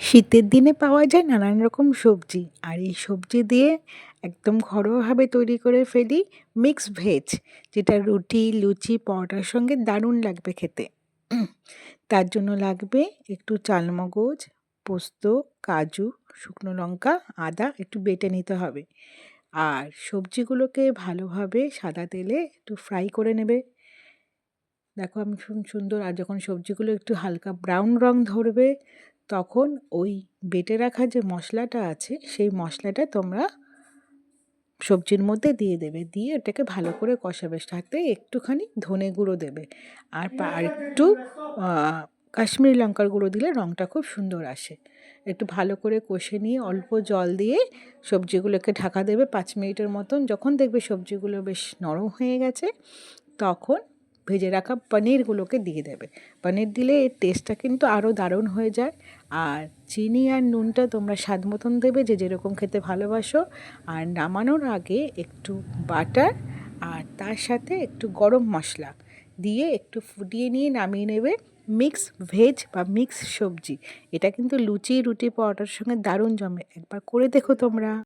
শীতের দিনে পাওয়া যায় নানান রকম সবজি আর এই সবজি দিয়ে একদম ঘরোয়াভাবে তৈরি করে ফেলি মিক্স ভেজ, যেটা রুটি লুচি পরোটার সঙ্গে দারুণ লাগবে খেতে। তার জন্য লাগবে একটু চালমগজ, পোস্ত, কাজু, শুকনো লঙ্কা, আদা একটু বেটে নিতে হবে। আর সবজিগুলোকে ভালোভাবে সাদা তেলে একটু ফ্রাই করে নেবে। দেখো আমি সুন্দর, আর যখন সবজিগুলো একটু হালকা ব্রাউন রং ধরবে তখন ওই বেটে রাখা যে মশলাটা আছে সেই মশলাটা তোমরা সবজির মধ্যে দিয়ে দেবে, দিয়ে এটাকে ভালো করে কষাবে, সাথে একটুখানি ধনে গুঁড়ো দেবে আর একটু কাশ্মীরি লঙ্কার গুঁড়ো দিলে রঙটা খুব সুন্দর আসে। একটু ভালো করে কষে নিয়ে অল্প জল দিয়ে সবজিগুলোকে ঢাকা দেবে 5 মিনিটের মতন। যখন দেখবে সবজিগুলো বেশ নরম হয়ে গেছে তখন ভেজে রাখা পনিরগুলোকে দিয়ে দেবে। পনির দিলে এর টেস্টটা কিন্তু আরও দারুণ হয়ে যায়। আর চিনি আর নুনটা তোমরা স্বাদ মতন দেবে, যে যেরকম খেতে ভালোবাসো। আর নামানোর আগে একটু বাটার আর তার সাথে একটু গরম মশলা দিয়ে একটু ফুটিয়ে নিয়ে নামিয়ে নেবে। মিক্স ভেজ বা মিক্স সবজি, এটা কিন্তু লুচি রুটি পরোটার সঙ্গে দারুণ জমে, একবার করে দেখো তোমরা।